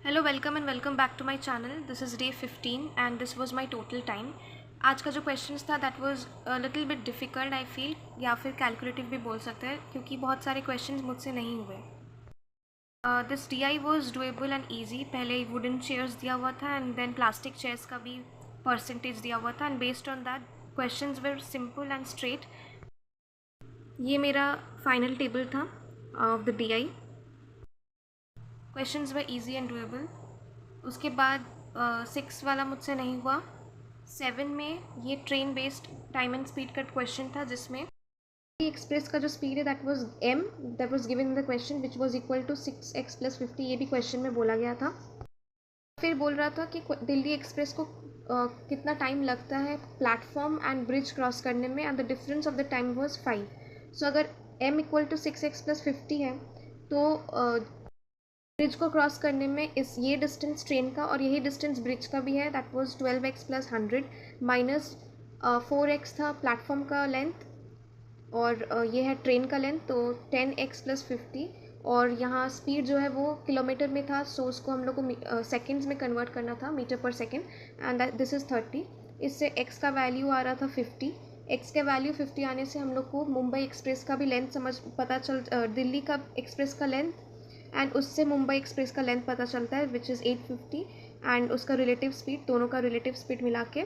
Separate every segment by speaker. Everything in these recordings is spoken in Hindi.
Speaker 1: Hello welcome and welcome back to my channel. This is day 15 and this was my total time. आज का जो क्वेश्चंस था that was little bit difficult I feel, या फिर कैलकुलेटिव भी बोल सकते हैं क्योंकि बहुत सारे क्वेश्चंस मुझसे नहीं हुए। This DI was doable and easy. पहले वुडन चेयर्स दिया हुआ था एंड देन प्लास्टिक चेयर्स का भी परसेंटेज दिया हुआ था and based on that questions were simple and straight. ये मेरा फाइनल टेबल था of the DI। Questions were easy and doable. उसके बाद 6 वाला मुझसे नहीं हुआ। 7 में ये train based time and speed का क्वेश्चन था जिसमें एक्सप्रेस का जो स्पीड है that was m, that was given in the question which was equal to 6x + 50। ये भी क्वेश्चन में बोला गया था। फिर बोल रहा था कि दिल्ली एक्सप्रेस को कितना टाइम लगता है प्लेटफॉर्म एंड ब्रिज क्रॉस करने में and the difference of the time was 5। सो अगर m = 6x + 50 है तो ब्रिज को क्रॉस करने में ये डिस्टेंस ट्रेन का और यही डिस्टेंस ब्रिज का भी है, that was 12x + 100 minus 4x था प्लेटफॉर्म का लेंथ और ये है ट्रेन का लेंथ, तो 10x + 50। और यहाँ स्पीड जो है वो किलोमीटर में था, सो उसको हम लोग को सेकेंड्स में कन्वर्ट करना था, मीटर पर सेकेंड, एंड दिस इज़ 30। इससे x का वैल्यू आ रहा था 50। x का वैल्यू 50 आने से हम लोग को मुंबई एक्सप्रेस का भी लेंथ दिल्ली का एक्सप्रेस का लेंथ एंड उससे मुंबई एक्सप्रेस का लेंथ पता चलता है विच इज़ 850 एंड उसका रिलेटिव स्पीड, दोनों का रिलेटिव स्पीड मिला के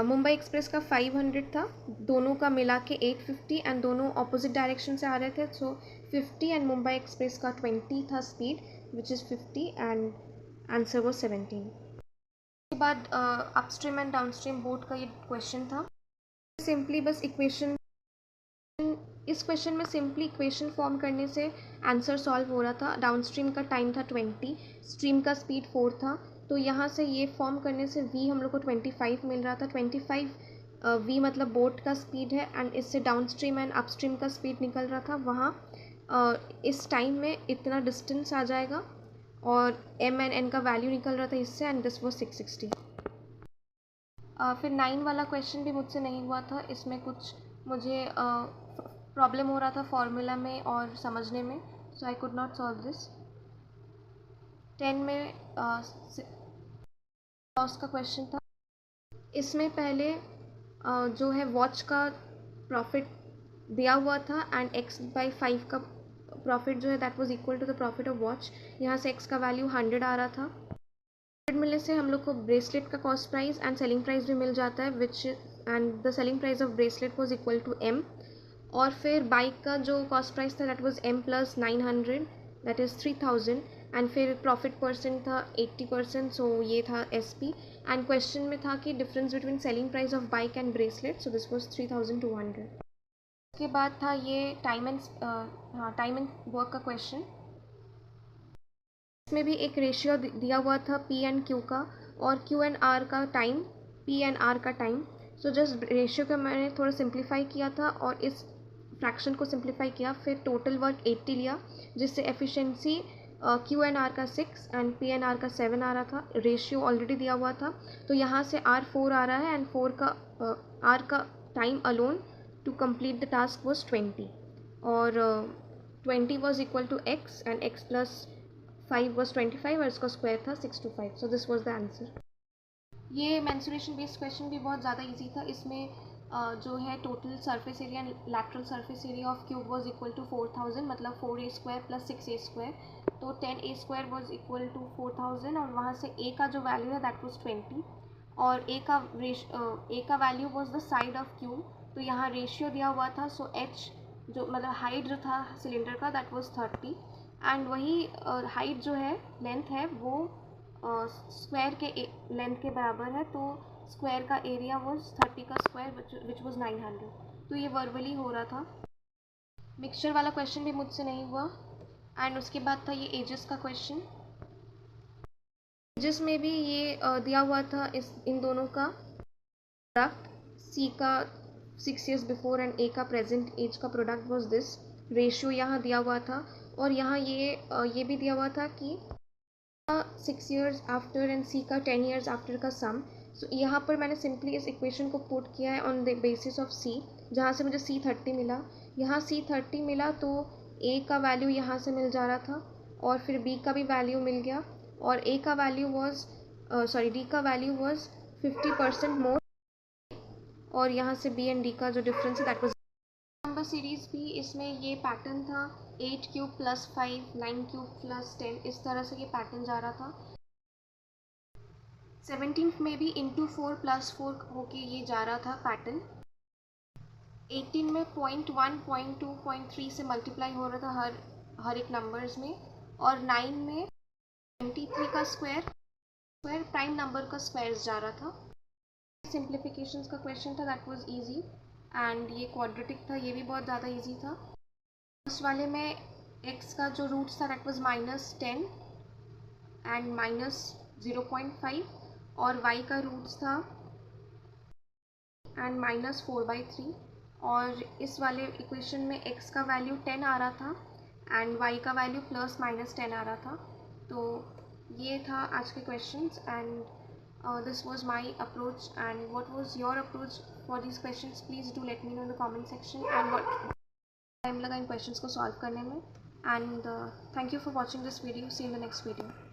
Speaker 1: मुंबई एक्सप्रेस का 500 था, दोनों का मिला के 850 एंड दोनों ऑपोजिट डायरेक्शन से आ रहे थे, सो 50 एंड मुंबई एक्सप्रेस का 20 था speed which is 50 and answer वो 17। उसके बाद अपस्ट्रीम एंड डाउनस्ट्रीम बोथ का ये क्वेश्चन था। सिंपली बस इक्वेशन, इस क्वेश्चन में सिंपली इक्वेशन फॉर्म करने से आंसर सॉल्व हो रहा था। डाउनस्ट्रीम का टाइम था 20, स्ट्रीम का स्पीड 4 था, तो यहाँ से ये फॉर्म करने से v हम लोग को 25 मिल रहा था। 25 v मतलब बोट का स्पीड है एंड इससे डाउनस्ट्रीम एंड अपस्ट्रीम का स्पीड निकल रहा था। वहाँ इस टाइम में इतना डिस्टेंस आ जाएगा और m एंड n का वैल्यू निकल रहा था इससे, एंड दिस वाज 660। फिर 9 वाला क्वेश्चन भी मुझसे नहीं हुआ था। इसमें कुछ मुझे प्रॉब्लम हो रहा था फॉर्मूला में और समझने में, so I could not solve this. 10 में लॉस का क्वेश्चन था। इसमें पहले जो है वॉच का प्रॉफिट दिया हुआ था एंड x/5 का प्रॉफिट जो है that was equal to the profit of watch. यहाँ से x का वैल्यू 100 आ रहा था। 100 मिलने से हम लोग को ब्रेसलेट का cost price and selling price भी मिल जाता है which and the selling price of bracelet was equal to m। और फिर बाइक का जो कॉस्ट प्राइस था that was m + 900 that is 3000 and फिर प्रॉफिट परसेंट था 80%, सो ये था SP। एंड क्वेश्चन में था कि difference between selling price of bike and bracelet, so this was 3200। उसके बाद था ये टाइम एंड वर्क का क्वेश्चन। इसमें भी एक रेशियो दिया हुआ था P एंड Q का और Q एंड R का टाइम, P एंड R का टाइम। सो जस्ट रेशियो का मैंने थोड़ा सिंप्लीफाई किया था और इस फ्रैक्शन को सिंप्लीफाई किया, फिर टोटल वर्क 80 लिया जिससे एफिशिएंसी Q एंड R का 6 एंड P एंड R का 7 आ रहा था। रेशियो ऑलरेडी दिया हुआ था तो यहाँ से R 4 आ रहा है एंड R का time alone to complete the task was 20 और 20 was equal to x and x + 5 was 25 और इसका स्क्वायर था 625, so this was the answer. ये मेंसुरेशन बेस्ड क्वेश्चन भी बहुत ज़्यादा इजी था। इसमें जो है total surface area and lateral surface area of cube was equal to 4000, मतलब 4a² + 6a², तो 10a² वाज इक्वल टू 4000 और वहाँ से a का जो वैल्यू है दैट वाज 20 और a का value was the side of cube, तो यहाँ रेशियो दिया हुआ था, सो h जो मतलब हाइट जो था सिलेंडर का दैट वाज 30 एंड वही हाइट जो है लेंथ है वो स्क्वायर के लेंथ के बराबर है, तो स्क्वायर का एरिया वाज 30 का स्क्वायर विच वाज 900। तो ये वर्बली हो रहा था। मिक्सचर वाला क्वेश्चन भी मुझसे नहीं हुआ एंड उसके बाद था ये एजेस का क्वेश्चन। एजेस में भी ये दिया हुआ था इन दोनों का प्रोडक्ट, C का 6 years बिफोर एंड A का प्रेजेंट एज का प्रोडक्ट वाज दिस। रेशियो यहाँ दिया हुआ था और यहाँ ये भी दिया हुआ था कि 6 years आफ्टर एंड C का 10 years आफ्टर का सम। सो यहाँ पर मैंने सिंपली इस इक्वेशन को पुट किया है on the basis of C, जहाँ से मुझे C 30 मिला। यहाँ C 30 मिला तो A का वैल्यू यहाँ से मिल जा रहा था और फिर b का भी वैल्यू मिल गया और a का वैल्यू वॉज d का वैल्यू वॉज 50% मोर और यहाँ से b एंड d का जो डिफरेंस है दैट वाज नंबर सीरीज़ भी। इसमें ये पैटर्न था 8 क्यूब प्लस 5, 9 क्यूब प्लस 10, इस तरह से ये पैटर्न जा रहा था। 17th में भी इंटू 4 प्लस 4 होके ये जा रहा था पैटर्न। 18 में 0.1, 0.2, 0.3 से मल्टीप्लाई हो रहा था हर एक नंबर्स में। और 9 में 23 का स्क्वायर प्राइम नंबर का स्क्वायर्स जा रहा था। सिंप्लीफिकेशंस का क्वेश्चन था दैट वाज इजी एंड ये क्वाड्रेटिक था, ये भी बहुत ज़्यादा इजी था। फर्स्ट वाले में x का जो रूट्स था दैट वाज -10 एंड -0.5 और y का रूट्स था एंड -4/3 और इस वाले इक्वेशन में x का वैल्यू 10 आ रहा था एंड y का वैल्यू +-10 आ रहा था। तो ये था आज के questions and this was my approach and what was your approach for these questions? Please do let me know in the comment section and what time लगा इन questions को solve करने में and thank you for watching this video. See you in the next video.